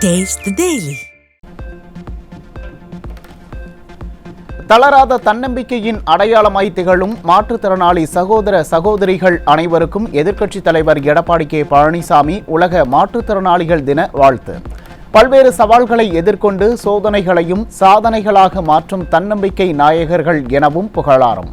Taste the Daily. தளராத தன்னம்பிக்கையின் அடையாளமாய் திகழும் மாற்றுத்திறனாளி சகோதர சகோதரிகள் அனைவருக்கும் எதிர்க்கட்சித் தலைவர் எடப்பாடி கே பழனிசாமி உலக மாற்றுத்திறனாளிகள் தின வாழ்த்து. பல்வேறு சவால்களை எதிர்கொண்டு சோதனைகளையும் சாதனைகளாக மாற்றும் தன்னம்பிக்கை நாயகர்கள் எனவும் புகழாரம்.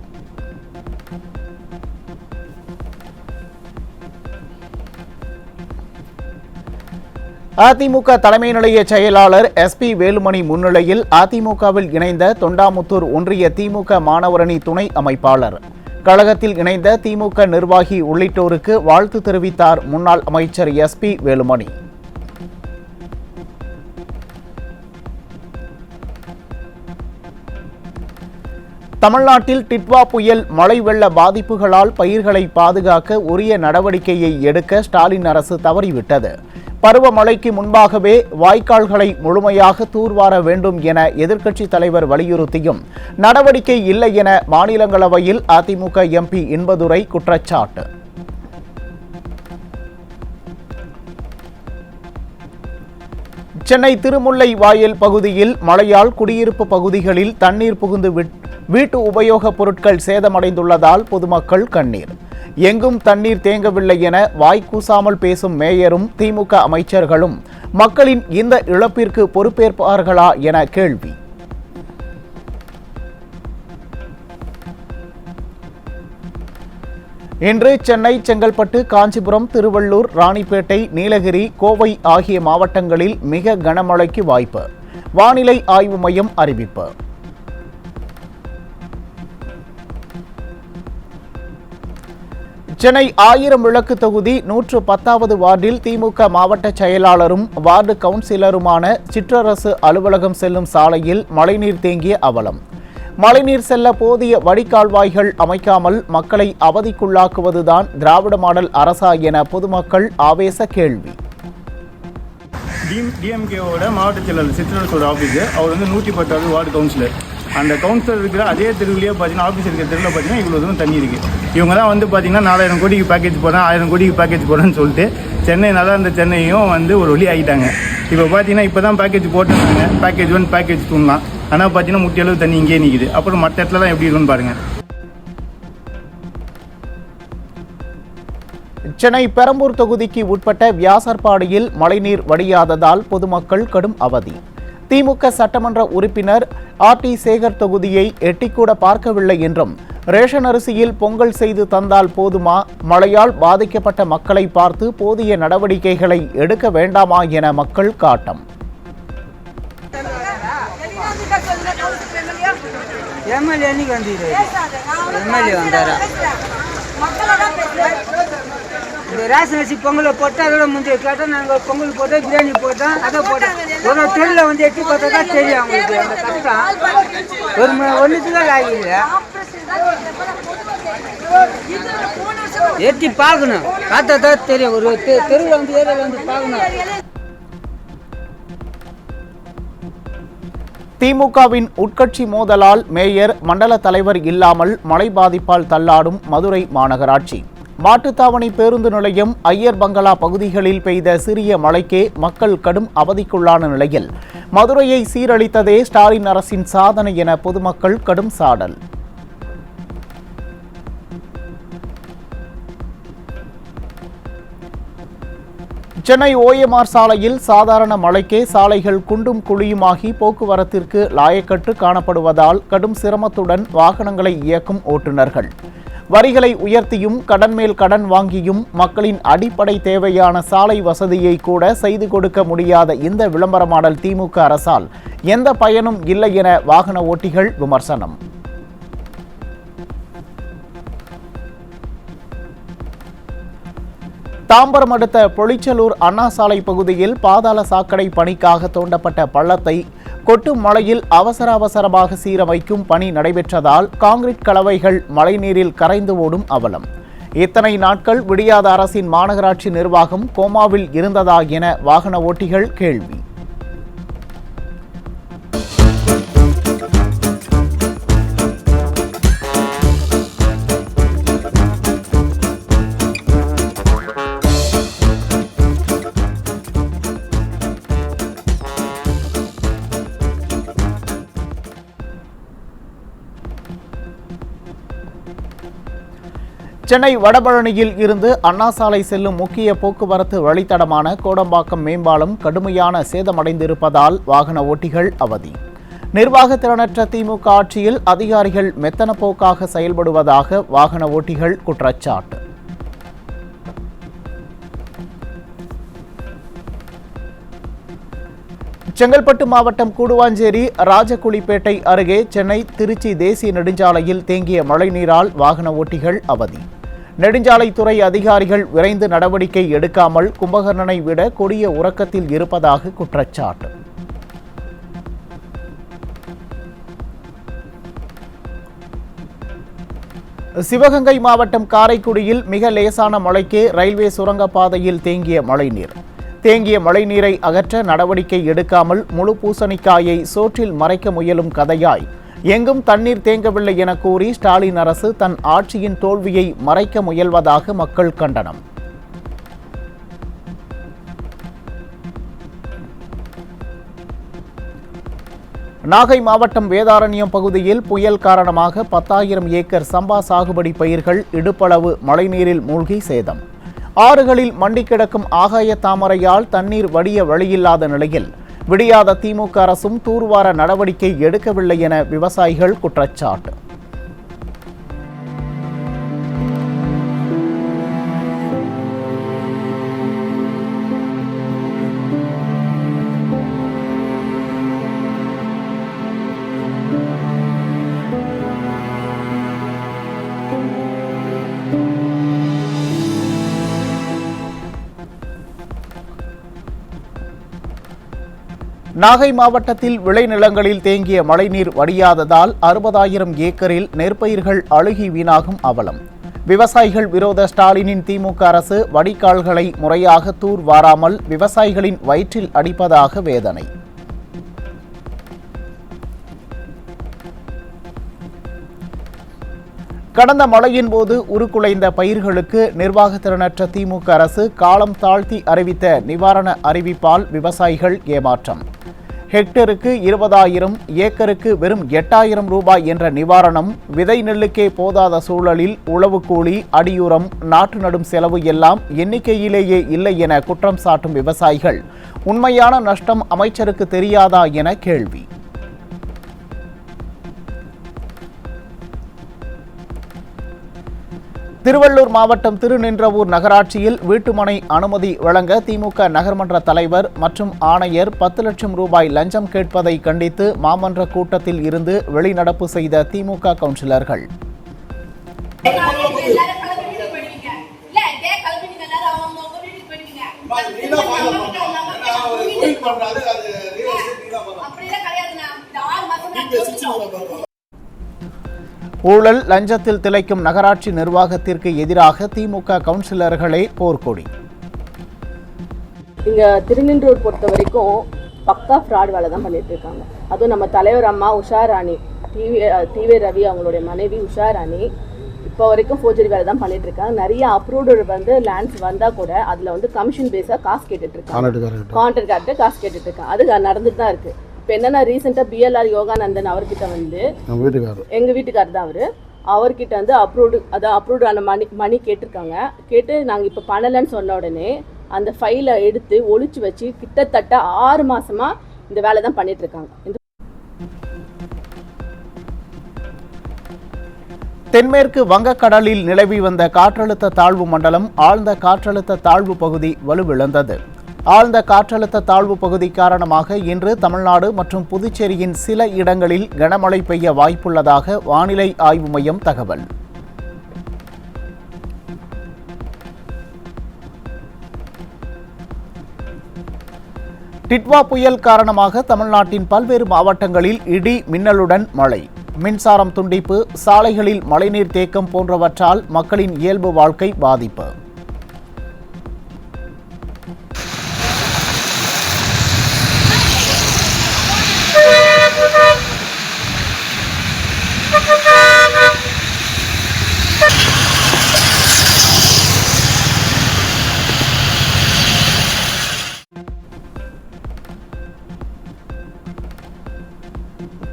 அதிமுக தலைமை நிலைய செயலாளர் SP வேலுமணி முன்னிலையில் அதிமுகவில் இணைந்த தொண்டாமுத்தூர் ஒன்றிய திமுக மாணவரணி துணை அமைப்பாளர், கழகத்தில் இணைந்த திமுக நிர்வாகி உள்ளிட்டோருக்கு வாழ்த்து தெரிவித்தார் முன்னாள் அமைச்சர் SP வேலுமணி. தமிழ்நாட்டில் டிட்வா புயல் மழை வெள்ள பாதிப்புகளால் பயிர்களை பாதுகாக்க உரிய நடவடிக்கையை எடுக்க ஸ்டாலின் அரசு தவறிவிட்டது. பருவமழைக்கு முன்பாகவே வாய்க்கால்களை முழுமையாக தூர்வார வேண்டும் என எதிர்க்கட்சித் தலைவர் வலியுறுத்தியும் நடவடிக்கை இல்லை என மாநிலங்களவையில் அதிமுக MP இன்பதுரை குற்றச்சாட்டு. சென்னை திருமுல்லை வாயில் பகுதியில் மழையால் குடியிருப்பு பகுதிகளில் தண்ணீர் புகுந்து வீட்டு உபயோகப் பொருட்கள் சேதமடைந்துள்ளதால் பொதுமக்கள் கண்ணீர். எங்கும் தண்ணீர் தேங்கவில்லை என வாய்க்கூசாமல் பேசும் மேயரும் திமுக அமைச்சர்களும் மக்களின் இந்த இழப்பிற்கு பொறுப்பேற்பார்களா என கேள்வி. இன்று சென்னை, செங்கல்பட்டு, காஞ்சிபுரம், திருவள்ளூர், ராணிப்பேட்டை, நீலகிரி, கோவை ஆகிய மாவட்டங்களில் மிக கனமழைக்கு வாய்ப்பு. வானிலை ஆய்வு மையம் அறிவிப்பு. சென்னை 1000 விளக்கு தொகுதி 110வது வார்டில் திமுக மாவட்ட செயலாளரும் வார்டு கவுன்சிலருமான சிற்றரசு அலுவலகம் செல்லும் சாலையில் மழைநீர் தேங்கிய அவலம். மழைநீர் செல்ல போதிய வடிகால்வாய்கள் அமைக்காமல் மக்களை அவதிக்குள்ளாக்குவதுதான் திராவிட மாடல் அரசா என பொதுமக்கள் ஆவேச கேள்வி. டிஎம்கேவோட மாவட்ட செயலாளர் சிற்றரசோட ஆஃபீஸு, அவர் 110வது வார்டு கவுன்சிலர். அந்த கவுன்சிலர் இருக்கிற அதே தெருவிலேயே பார்த்தீங்கன்னா ஆஃபீஸ் இருக்கிற தெருவில் பார்த்தீங்கன்னா இவ்வளோ தூரம் தண்ணி இருக்குது. இவங்க தான் பார்த்தீங்கன்னா 4000 கோடிக்கு பேக்கேஜ் போகிறேன், 1000 கோடிக்கு பேக்கேஜ் போகிறேன்னு சொல்லிட்டு சென்னை நல்லா இருந்த சென்னையும் ஒரு வழி ஆகிட்டாங்க. இப்போ பார்த்தீங்கன்னா இப்போ தான் பேக்கேஜ் போட்டுருந்தாங்க, பேக்கேஜ் 1 பேக்கேஜ் 2லாம். ஆனால் பார்த்தீங்கன்னா முட்டியளவு தண்ணி இங்கேயே நிற்குது. அப்புறம் மற்ற இடத்துல தான் எப்படி இருக்குன்னு பாருங்கள். சென்னை பெரம்பூர் தொகுதிக்கு உட்பட்ட வியாசர்பாடியில் மழைநீர் வடியாததால் பொதுமக்கள் கடும் அவதி. திமுக சட்டமன்ற உறுப்பினர் RT சேகர் தொகுதியை எட்டிக்கூட பார்க்கவில்லை என்றும், ரேஷன் அரிசியில் பொங்கல் செய்து தந்தால் போதுமா, மழையால் பாதிக்கப்பட்ட மக்களை பார்த்து போதிய நடவடிக்கைகளை எடுக்க வேண்டாமா என மக்கள் காட்டம். ரேஷன் அரிசி பொங்கலை போட்டால் அதோட முந்தைய கேட்டால் நாங்கள் பொங்கல் போட்டோம், பிரியாணி போட்டோம், அதை போட்டோம். ஒரு தெருவில் எட்டி பார்த்தா தான் தெரியும் அவங்களுக்கு அந்த கஷ்டம். ஒன்றுத்துக்காக ஆகல, எட்டி பார்க்கணும், பார்த்தா தான் தெரியும். ஒரு தெருவில் ஏரியாவில் பார்க்கணும். திமுகவின் உட்கட்சி மோதலால் மேயர், மண்டல தலைவர் இல்லாமல் மழை பாதிப்பால் தள்ளாடும் மதுரை மாநகராட்சி. மாட்டுத்தாவணி பேருந்து நிலையம், ஐயர் பங்களா பகுதிகளில் பெய்த சிறிய மழைக்கே மக்கள் கடும் அவதிக்குள்ளான நிலையில் மதுரையை சீரழித்ததே ஸ்டாலின் அரசின் சாதனை என பொதுமக்கள் கடும் சாடல். சென்னை OMR சாலையில் சாதாரண மழைக்கே சாலைகள் குண்டும் குழியுமாகி போக்குவரத்திற்கு லாயக்கற்று காணப்படுவதால் கடும் சிரமத்துடன் வாகனங்களை இயக்கும் ஓட்டுநர்கள். வரிகளை உயர்த்தியும் கடன் மேல் கடன் வாங்கியும் மக்களின் அடிப்படை தேவையான சாலை வசதியை கூட செய்து கொடுக்க முடியாத இந்த விளம்பர மாடல் திமுக அரசால் எந்த பயனும் இல்லை என வாகன ஓட்டிகள் விமர்சனம். தாம்பரம் அடுத்த பொழிச்சலூர் அண்ணா சாலை பகுதியில் பாதாள சாக்கடை பணிக்காக தோண்டப்பட்ட பள்ளத்தை கொட்டும் மழையில் அவசரமாக சீரமைக்கும் பணி நடைபெற்றதால் கான்கிரீட் கலவைகள் மழைநீரில் கரைந்து ஓடும் அவலம். இத்தனை நாட்கள் விடியாத அரசின் மாநகராட்சி நிர்வாகம் கோமாவில் இருந்ததா என வாகன ஓட்டிகள் கேள்வி. சென்னை வடபழனியில் இருந்து அண்ணா சாலை செல்லும் முக்கிய போக்குவரத்து வழித்தடமான கோடம்பாக்கம் மேம்பாலம் கடுமையான சேதமடைந்திருப்பதால் வாகன ஓட்டிகள் அவதி. நிர்வாக திறனற்ற திமுக ஆட்சியில் அதிகாரிகள் மெத்தன போக்காக செயல்படுவதாக வாகன ஓட்டிகள் குற்றச்சாட்டு. செங்கல்பட்டு மாவட்டம் கூடுவாஞ்சேரி ராஜகுழிப்பேட்டை அருகே சென்னை திருச்சி தேசிய நெடுஞ்சாலையில் தேங்கிய மழைநீரால் வாகன ஓட்டிகள் அவதி. நெடுஞ்சாலைத்துறை அதிகாரிகள் விரைந்து நடவடிக்கை எடுக்காமல் கும்பகர்ணனை விட கொடிய உறக்கத்தில் இருப்பதாக குற்றச்சாட்டு. சிவகங்கை மாவட்டம் காரைக்குடியில் மிக லேசான மழைக்கே ரயில்வே சுரங்கப்பாதையில் தேங்கிய மழைநீர். தேங்கிய மழைநீரை அகற்ற நடவடிக்கை எடுக்காமல் முழு பூசணிக்காயை சோற்றில் மறைக்க முயலும் கதையாய் எங்கும் தண்ணீர் தேங்கவில்லை என கூறி ஸ்டாலின் அரசு தன் ஆட்சியின் தோல்வியை மறைக்க முயல்வதாக மக்கள் கண்டனம். நாகை மாவட்டம் வேதாரண்யம் பகுதியில் புயல் காரணமாக 10,000 ஏக்கர் சம்பா சாகுபடி பயிர்கள் இடுப்பளவு மழைநீரில் மூழ்கி சேதம். ஆறுகளில் மண்டி கிடக்கும் ஆகாய தாமரையால் தண்ணீர் வடிய வழியில்லாத நிலையில் விடியாத திமுக அரசும் தூர்வார நடவடிக்கை எடுக்கவில்லை என விவசாயிகள் குற்றச்சாட்டு. நாகை மாவட்டத்தில் விளைநிலங்களில் தேங்கிய மழைநீர் வடியாததால் 60,000 ஏக்கரில் நெற்பயிர்கள் அழுகி வீணாகும் அவலம். விவசாயிகள் விரோத ஸ்டாலினின் திமுக அரசு வடிகால்களை முறையாக தூர் வாராமல் விவசாயிகளின் வயிற்றில் அடிப்பதாக வேதனை. கடந்த மழையின் போது உருக்குலைந்த பயிர்களுக்கு நிர்வாகத்திறனற்ற திமுக அரசு காலம் தாழ்த்தி அறிவித்த நிவாரண அறிவிப்பால் விவசாயிகள் ஏமாற்றம். ஹெக்டருக்கு 20,000, ஏக்கருக்கு வெறும் 8,000 ரூபாய் என்ற நிவாரணம் விதை நெல்லுக்கே போதாத சூழலில் உழவு கூலி, அடியுரம், நாற்று நடும் செலவு எல்லாம் எண்ணிக்கையிலேயே இல்லை என குற்றம் சாட்டும் விவசாயிகள் உண்மையான நஷ்டம் அமைச்சருக்கு தெரியாதா என கேள்வி. திருவள்ளூர் மாவட்டம் திருநின்றவூர் நகராட்சியில் வீட்டுமனை அனுமதி வழங்க திமுக நகர்மன்ற தலைவர் மற்றும் ஆணையர் 10 லட்சம் ரூபாய் லஞ்சம் கேட்பதை கண்டித்து மாமன்ற கூட்டத்தில் இருந்து வெளிநடப்பு செய்த திமுக கவுன்சிலர்கள். ஊழல் லஞ்சத்தில் திளைக்கும் நகராட்சி நிர்வாகத்திற்கு எதிராக திமுக கவுன்சிலர்களே போர்க்கொடி. இங்க திருநின்றூர் பொறுத்த வரைக்கும் பக்கா ஃப்ராட் வேலை தான் பண்ணிட்டு இருக்காங்க. அதுவும் நம்ம தலைவர் அம்மா உஷா ராணி, டிவி ரவி அவங்களுடைய மனைவி உஷா ராணி இப்போ வரைக்கும் ஃபோர்ஜரி வேலை தான் பண்ணிட்டு இருக்காங்க. நிறைய அப்ரூவ்டு லேண்ட்ஸ் வந்தா கூட அதுல கமிஷன் பேஸா காசு கேட்டுட்டு இருக்காங்க, கான்ட்ராக்ட் காசு கேட்டுட்டு இருக்காங்க. அது நடந்துட்டு தான் இருக்கு. இப்போ என்னன்னா ரீசெண்டாக பிஎல்ஆர் யோகானந்தன் அவர்கிட்ட எங்கள் வீட்டுக்காரர் தான் அவர்கிட்ட அப்ரூவ்டான மணி கேட்டிருக்காங்க. கேட்டு நாங்கள் இப்போ பண்ணலைன்னு சொன்ன உடனே அந்த ஃபைலை எடுத்து ஒழிச்சு வச்சு கிட்டத்தட்ட 6 மாசமா இந்த வேலை தான் பண்ணிட்டு இருக்காங்க. தென்மேற்கு வங்கக்கடலில் நிலவி வந்த காற்றழுத்த தாழ்வு மண்டலம் ஆழ்ந்த காற்றழுத்த தாழ்வு பகுதி வலுவிழந்தது. ஆழ்ந்த காற்றழுத்த தாழ்வு பகுதி காரணமாக இன்று தமிழ்நாடு மற்றும் புதுச்சேரியின் சில இடங்களில் கனமழை பெய்ய வாய்ப்புள்ளதாக வானிலை ஆய்வு மையம் தகவல். டிட்வா புயல் காரணமாக தமிழ்நாட்டின் பல்வேறு மாவட்டங்களில் இடி மின்னலுடன் மழை, மின்சாரம் துண்டிப்பு, சாலைகளில் மழைநீர் தேக்கம் போன்றவற்றால் மக்களின் இயல்பு வாழ்க்கை பாதிப்பு.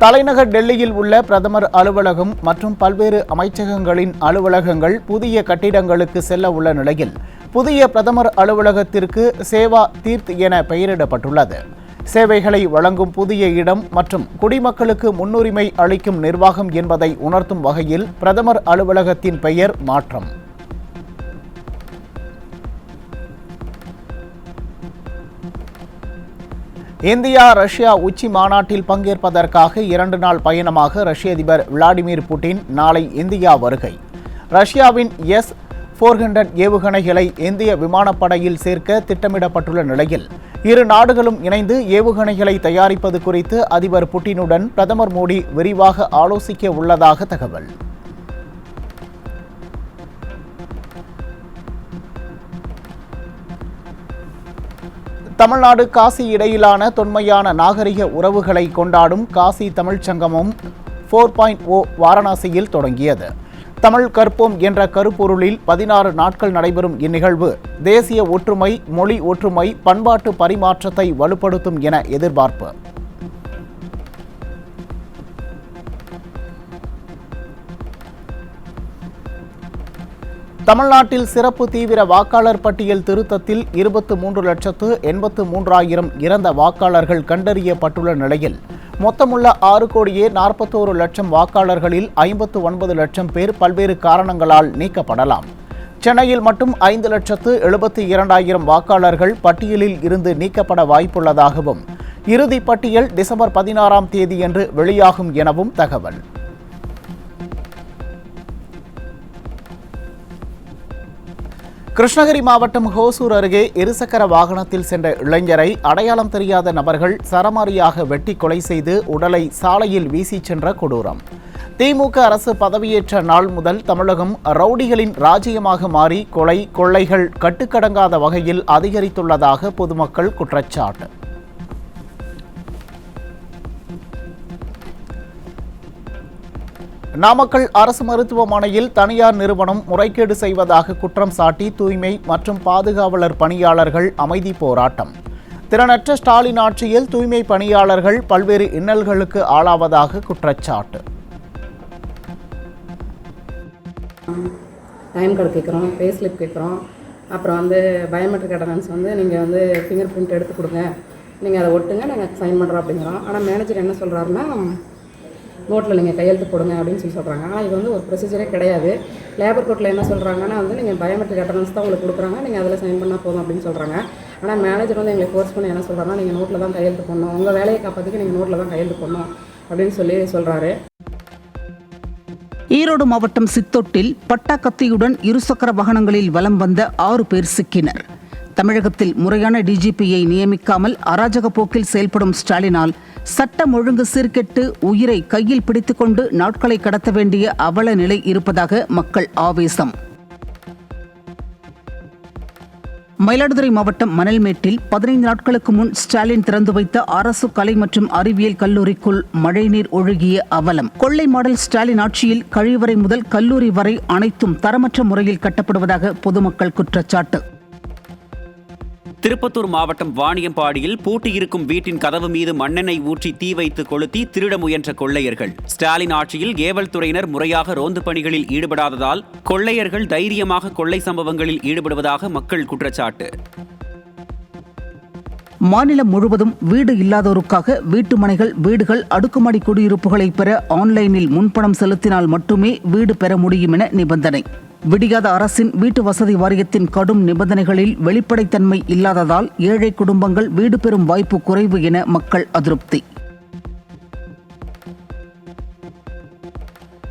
தலைநகர் டெல்லியில் உள்ள பிரதமர் அலுவலகம் மற்றும் பல்வேறு அமைச்சகங்களின் அலுவலகங்கள் புதிய கட்டிடங்களுக்கு செல்ல உள்ள நிலையில் புதிய பிரதமர் அலுவலகத்திற்கு சேவா தீர்த் என பெயரிடப்பட்டுள்ளது. சேவைகளை வழங்கும் புதிய இடம் மற்றும் குடிமக்களுக்கு முன்னுரிமை அளிக்கும் நிர்வாகம் என்பதை உணர்த்தும் வகையில் பிரதமர் அலுவலகத்தின் பெயர் மாற்றம். இந்தியா ரஷ்யா உச்சி மாநாட்டில் பங்கேற்பதற்காக 2 நாள் பயணமாக ரஷ்ய அதிபர் விளாடிமிர் புட்டின் நாளை இந்தியா வருகை. ரஷ்யாவின் S-400 ஏவுகணைகளை இந்திய விமானப்படையில் சேர்க்க திட்டமிடப்பட்டுள்ள நிலையில் இரு நாடுகளும் இணைந்து ஏவுகணைகளை தயாரிப்பது குறித்து அதிபர் புட்டினுடன் பிரதமர் மோடி விரிவாக ஆலோசிக்க உள்ளதாக தகவல். தமிழ்நாடு காசி இடையிலான தொன்மையான நாகரிக உறவுகளை கொண்டாடும் காசி தமிழ்ச் சங்கமம் 4.0 வாரணாசியில் தொடங்கியது. தமிழ் கற்போம் என்ற கருப்பொருளில் 16 நாட்கள் நடைபெறும் இந்நிகழ்வு தேசிய ஒற்றுமை, மொழி ஒற்றுமை, பண்பாட்டு பரிமாற்றத்தை வலுப்படுத்தும் என எதிர்பார்ப்பு. தமிழ்நாட்டில் சிறப்பு தீவிர வாக்காளர் பட்டியல் திருத்தத்தில் 23,83,000 இறந்த வாக்காளர்கள் கண்டறியப்பட்டுள்ள நிலையில் மொத்தமுள்ள 6,41,00,000 வாக்காளர்களில் 59,00,000 பேர் பல்வேறு காரணங்களால் நீக்கப்படலாம். சென்னையில் மட்டும் 5,72,200 வாக்காளர்கள் பட்டியலில் இருந்து நீக்கப்பட வாய்ப்புள்ளதாகவும் இறுதிப் பட்டியல் டிசம்பர் 16ஆம் தேதியன்று வெளியாகும் எனவும் தகவல். கிருஷ்ணகிரி மாவட்டம் ஹோசூர் அருகே இருசக்கர வாகனத்தில் சென்ற இளைஞரை அடையாளம் தெரியாத நபர்கள் சரமாரியாக வெட்டி கொலை செய்து உடலை சாலையில் வீசி சென்ற கொடூரம். திமுக அரசு பதவியேற்ற நாள் முதல் தமிழகம் ரவுடிகளின் ராஜ்யமாக மாறி கொலை, கொள்ளைகள் கட்டுக்கடங்காத வகையில் அதிகரித்துள்ளதாக பொதுமக்கள் குற்றச்சாட்டு. நாமக்கல் அரசு மருத்துவமனையில் தனியார் நிறுவனம் முறைகேடு செய்வதாக குற்றம் சாட்டி தூய்மை மற்றும் பாதுகாவலர் பணியாளர்கள் அமைதி போராட்டம். திறனற்ற ஸ்டாலின் ஆட்சியில் தூய்மை பணியாளர்கள் பல்வேறு இன்னல்களுக்கு ஆளாவதாக குற்றச்சாட்டு. டைம் கார்டு கேட்குறோம், பே ஸ்லிப் கேட்குறோம், அப்புறம் பயோமெட்ரிக் அட்டண்டன்ஸ் நீங்கள் ஃபிங்கர் பிரிண்ட் எடுத்து கொடுங்க, நீங்கள் அதை ஒட்டுங்க, நாங்கள் சைன் பண்ணுறோம் அப்படிங்கிறோம். ஆனால் மேனேஜர் என்ன சொல்கிறாருன்னா, நோட்டில் நீங்கள் கையெழுத்து போடுங்க அப்படின்னு சொல்கிறாங்க. ஆனால் இது ஒரு ப்ரொசீஜரே கிடையாது. லேபர் கோர்ட்டில் என்ன சொல்கிறாங்கன்னா நீங்கள் பயோமெட்ரிக் அட்டண்டன்ஸ் தான் உங்களுக்கு கொடுக்குறாங்க, நீங்கள் அதில் சைன் பண்ணால் போதும் அப்படின்னு சொல்கிறாங்க. ஆனால் மேனேஜர் எங்களை ஃபோர்ஸ் பண்ணி என்ன சொல்கிறாங்கன்னா, நீங்கள் நோட்டில் தான் கையெழுத்து போடணும், உங்கள் வேலையை காப்பாற்றிக்க நீங்கள் நோட்டில் தான் கையெழுத்து போடணும் அப்படின்னு சொல்கிறாரு. ஈரோடு மாவட்டம் சித்தோட்டில் பட்டா கத்தியுடன் இருசக்கர வாகனங்களில் வலம் வந்த 6 பேர் சிக்கினர். தமிழகத்தில் முறையான டிஜிபியை நியமிக்காமல் அராஜக போக்கில் செயல்படும் ஸ்டாலினால் சட்டம் ஒழுங்கு சீர்கெட்டு உயிரை கையில் பிடித்துக்கொண்டு நாட்களை கடத்த வேண்டிய அவல நிலை இருப்பதாக மக்கள் ஆவேசம். மயிலாடுதுறை மாவட்டம் மணல்மேட்டில் 15 நாட்களுக்கு முன் ஸ்டாலின் திறந்து வைத்த அரசு கலை மற்றும் அறிவியல் கல்லூரிக்குள் மழைநீர் ஒழுகிய அவலம். கொள்ளை மாடல் ஸ்டாலின் ஆட்சியில் கழிவறை முதல் கல்லூரி வரை அனைத்தும் தரமற்ற முறையில் கட்டப்படுவதாக பொதுமக்கள் குற்றச்சாட்டு. திருப்பத்தூர் மாவட்டம் வாணியம்பாடியில் பூட்டியிருக்கும் வீட்டின் கதவு மீது மண்ணெண்ணெய் ஊற்றி தீ வைத்து கொளுத்தி திருட முயன்ற கொள்ளையர்கள். ஸ்டாலின் ஆட்சியில் ஏவல் துறையினர் முறையாக ரோந்து பணிகளில் ஈடுபடாததால் கொள்ளையர்கள் தைரியமாக கொள்ளை சம்பவங்களில் ஈடுபடுவதாக மக்கள் குற்றச்சாட்டு. மாநிலம் முழுவதும் வீடு இல்லாதோருக்காக வீட்டுமனைகள், வீடுகள், அடுக்குமாடி குடியிருப்புகளை பெற ஆன்லைனில் முன்பணம் செலுத்தினால் மட்டுமே வீடு பெற முடியும் என நிபந்தனை. விடியாத அரசின் வீட்டு வசதி வாரியத்தின் கடும் நிபந்தனைகளில் வெளிப்படைத்தன்மை இல்லாததால் ஏழை குடும்பங்கள் வீடு பெறும் வாய்ப்பு குறைவு என மக்கள் அதிருப்தி.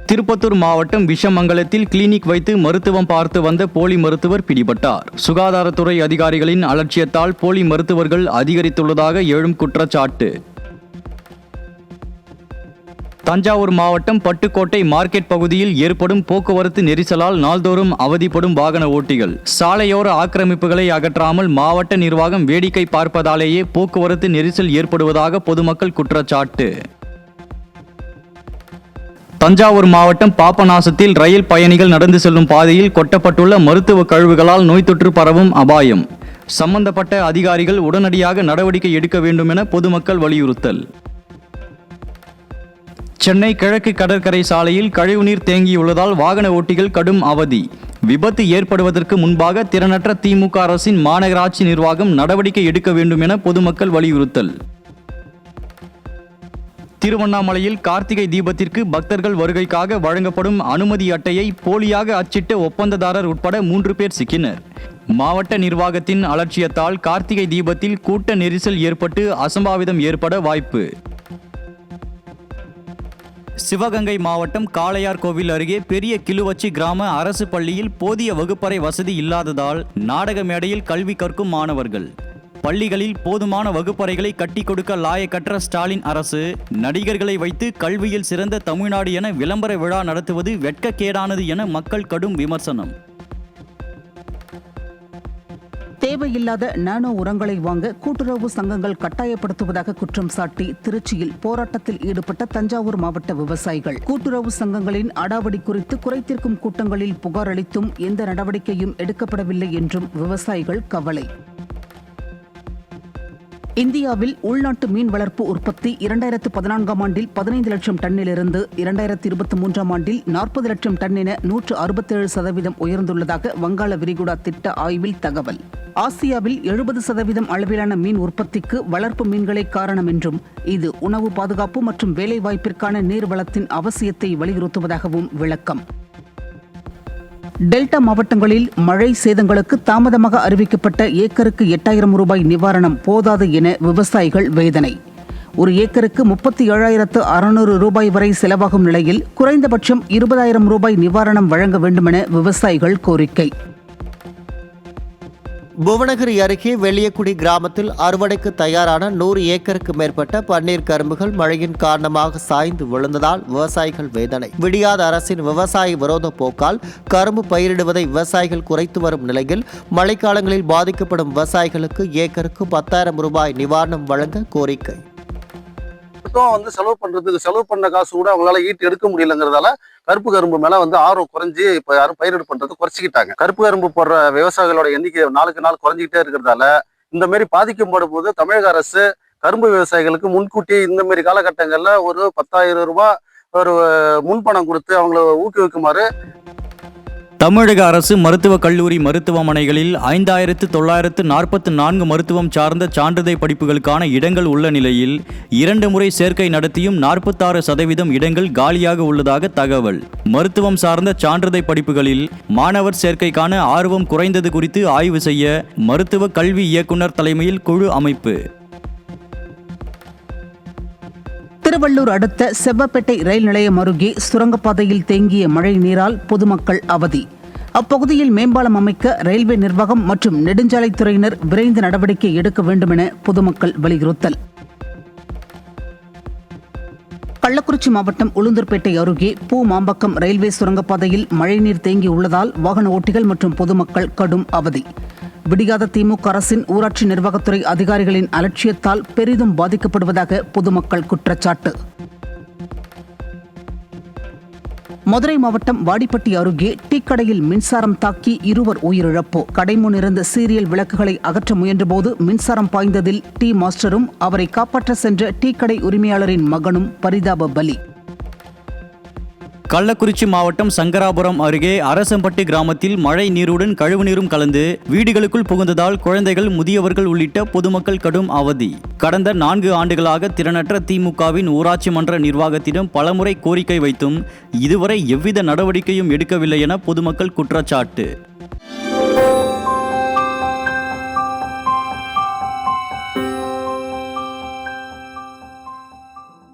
திருப்பத்தூர் மாவட்டம் விஷமங்கலத்தில் கிளினிக் வைத்து மருத்துவம் பார்த்து வந்த போலி மருத்துவர் பிடிபட்டார். சுகாதாரத்துறை அதிகாரிகளின் அலட்சியத்தால் போலி மருத்துவர்கள் அதிகரித்துள்ளதாக எழும் குற்றச்சாட்டு. தஞ்சாவூர் மாவட்டம் பட்டுக்கோட்டை மார்க்கெட் பகுதியில் ஏற்படும் போக்குவரத்து நெரிசலால் நாள்தோறும் அவதிப்படும் வாகன ஓட்டிகள். சாலையோர ஆக்கிரமிப்புகளை அகற்றாமல் மாவட்ட நிர்வாகம் வேடிக்கை பார்ப்பதாலேயே போக்குவரத்து நெரிசல் ஏற்படுவதாக பொதுமக்கள் குற்றச்சாட்டு. தஞ்சாவூர் மாவட்டம் பாபநாசத்தில் ரயில் பயணிகள் நடந்து செல்லும் பாதையில் கொட்டப்பட்டுள்ள மருத்துவ கழிவுகளால் நோய் தொற்று பரவும் அபாயம். சம்பந்தப்பட்ட அதிகாரிகள் உடனடியாக நடவடிக்கை எடுக்க வேண்டும் என பொதுமக்கள் வலியுறுத்தல். சென்னை கிழக்கு கடற்கரை சாலையில் கழிவுநீர் தேங்கியுள்ளதால் வாகன ஓட்டிகள் கடும் அவதி. விபத்து ஏற்படுவதற்கு முன்பாக திறனற்ற திமுக அரசின் மாநகராட்சி நிர்வாகம் நடவடிக்கை எடுக்க வேண்டும் என பொதுமக்கள் வலியுறுத்தல். திருவண்ணாமலையில் கார்த்திகை தீபத்திற்கு பக்தர்கள் வருகைக்காக வழங்கப்படும் அனுமதி அட்டையை போலியாக அச்சிட்ட ஒப்பந்ததாரர் உட்பட 3 பேர் சிக்கினர். மாவட்ட நிர்வாகத்தின் அலட்சியத்தால் கார்த்திகை தீபத்தில் கூட்ட நெரிசல் ஏற்பட்டு அசம்பாவிதம் ஏற்பட வாய்ப்பு. சிவகங்கை மாவட்டம் காளையார் கோவில் அருகே பெரிய கிலுவச்சி கிராம அரசு பள்ளியில் போதிய வகுப்பறை வசதி இல்லாததால் நாடக மேடையில் கல்வி கற்கும் மாணவர்கள். பள்ளிகளில் போதுமான வகுப்பறைகளை கட்டி கொடுக்க லாயக்கற்ற ஸ்டாலின் அரசு நடிகர்களை வைத்து கல்வியில் சிறந்த தமிழ்நாடு என விளம்பர விழா நடத்துவது வெட்கக்கேடானது என மக்கள் கடும் விமர்சனம். தேவையில்லாத நானோ உரங்களை வாங்க கூட்டுறவு சங்கங்கள் கட்டாயப்படுத்துவதாக குற்றம் சாட்டி திருச்சியில் போராட்டத்தில் ஈடுபட்ட தஞ்சாவூர் மாவட்ட விவசாயிகள். கூட்டுறவு சங்கங்களின் அடாவடி குறித்து குறைதீர்க்கும் கூட்டங்களில் புகார் அளித்தும் எந்த நடவடிக்கையும் எடுக்கப்படவில்லை என்றும் விவசாயிகள் கவலை. இந்தியாவில் உள்நாட்டு மீன் வளர்ப்பு உற்பத்தி 2014ஆம் ஆண்டில் 15 லட்சம் டன்னிலிருந்து 2023ஆம் ஆண்டில் 40 லட்சம் டன் என 167% உயர்ந்துள்ளதாக வங்காள விரிகுடா திட்ட ஆய்வில் தகவல். ஆசியாவில் 70% அளவிலான மீன் உற்பத்திக்கு வளர்ப்பு மீன்களே காரணம் என்றும் இது உணவு பாதுகாப்பு மற்றும் வேலைவாய்ப்பிற்கான நீர்வளத்தின் அவசியத்தை வலியுறுத்துவதாகவும் விளக்கம். டெல்டா மாவட்டங்களில் மழை சேதங்களுக்கு தாமதமாக அறிவிக்கப்பட்ட ஏக்கருக்கு 8000 ரூபாய் நிவாரணம் போதாது என விவசாயிகள் வேதனை. ஒரு ஏக்கருக்கு 37,600 ரூபாய் வரை செலவாகும் நிலையில் குறைந்தபட்சம் 20,000 ரூபாய் நிவாரணம் வழங்க வேண்டுமென விவசாயிகள் கோரிக்கை. புவனகிரி அருகே வெள்ளியக்குடி கிராமத்தில் அறுவடைக்கு தயாரான 100 ஏக்கருக்கு மேற்பட்ட பன்னீர் கரும்புகள் மழையின் காரணமாக சாய்ந்து விழுந்ததால் விவசாயிகள் வேதனை. விடியாத அரசின் விவசாய விரோத போக்கால் கரும்பு பயிரிடுவதை விவசாயிகள் குறைத்து வரும் நிலையில் மழைக்காலங்களில் பாதிக்கப்படும் விவசாயிகளுக்கு ஏக்கருக்கு 10,000 ரூபாய் நிவாரணம் வழங்க கோரிக்கை. செலவு பண்ண காசு கூட அவங்களால ஈட்டு எடுக்க முடியலங்கிறதால கருப்பு கரும்பு மேல ஆர்வம் குறைஞ்சி இப்ப யாரும் பயிரிடு பண்றது குறைச்சிக்கிட்டாங்க. கருப்பு கரும்பு போடுற விவசாயிகளோட எண்ணிக்கை நாளுக்கு நாள் குறைஞ்சிக்கிட்டே இருக்கிறதால இந்த மாதிரி பாதிக்கப்படும் போது தமிழக அரசு கரும்பு விவசாயிகளுக்கு முன்கூட்டி இந்த மாதிரி காலகட்டங்கள்ல ஒரு 10,000 ரூபாய் ஒரு முன்பணம் கொடுத்து அவங்களை ஊக்குவிக்குமாறு தமிழக அரசு மருத்துவக் கல்லூரி மருத்துவமனைகளில் 5,944 மருத்துவம் சார்ந்த சான்றிதழ் படிப்புகளுக்கான இடங்கள் உள்ள நிலையில் 2 முறை சேர்க்கை நடத்தியும் 46% இடங்கள் காலியாக உள்ளதாக தகவல். மருத்துவம் சார்ந்த சான்றிதழ் படிப்புகளில் மாணவர் சேர்க்கைக்கான ஆர்வம் குறைந்தது குறித்து ஆய்வு செய்ய மருத்துவ கல்வி இயக்குநர் தலைமையில் குழு அமைப்பு. திருவள்ளூர் அடுத்த செவ்வப்பேட்டை ரயில் நிலையம் அருகே சுரங்கப்பாதையில் தேங்கிய மழை நீரால் பொதுமக்கள் அவதி. அப்பகுதியில் மேம்பாலம் அமைக்க ரயில்வே நிர்வாகம் மற்றும் நெடுஞ்சாலைத்துறையினர் விரைந்து நடவடிக்கை எடுக்க வேண்டும் என பொதுமக்கள் வலியுறுத்தல். கள்ளக்குறிச்சி மாவட்டம் உளுந்தூர்பேட்டை அருகே மாம்பக்கம் ரயில்வே சுரங்கப்பாதையில் மழைநீர் தேங்கியுள்ளதால் வாகன ஓட்டிகள் மற்றும் பொதுமக்கள் கடும் அவதி. விடியாத திமுக அரசின் ஊராட்சி நிர்வாகத்துறை அதிகாரிகளின் அலட்சியத்தால் பெரிதும் பாதிக்கப்படுவதாக பொதுமக்கள் குற்றச்சாட்டு. மதுரை மாவட்டம் வாடிப்பட்டி அருகே டீக்கடையில் மின்சாரம் தாக்கி 2 உயிரிழப்பு. கடை முன்னிருந்த சீரியல் விளக்குகளை அகற்ற முயன்றபோது மின்சாரம் பாய்ந்ததில் டீ மாஸ்டரும் அவரை காப்பாற்ற சென்ற டீக்கடை உரிமையாளரின் மகனும் பரிதாப பலி. கள்ளக்குறிச்சி மாவட்டம் சங்கராபுரம் அருகே அரசம்பட்டி கிராமத்தில் மழை நீருடன் கழிவுநீரும் கலந்து வீடுகளுக்குள் புகுந்ததால் குழந்தைகள், முதியவர்கள் உள்ளிட்ட பொதுமக்கள் கடும் அவதி. கடந்த 4 ஆண்டுகளாக திறனற்ற திமுகவின் ஊராட்சி மன்ற நிர்வாகத்திடம் பலமுறை கோரிக்கை வைத்தும் இதுவரை எவ்வித நடவடிக்கையும் எடுக்கவில்லை என பொதுமக்கள் குற்றச்சாட்டு.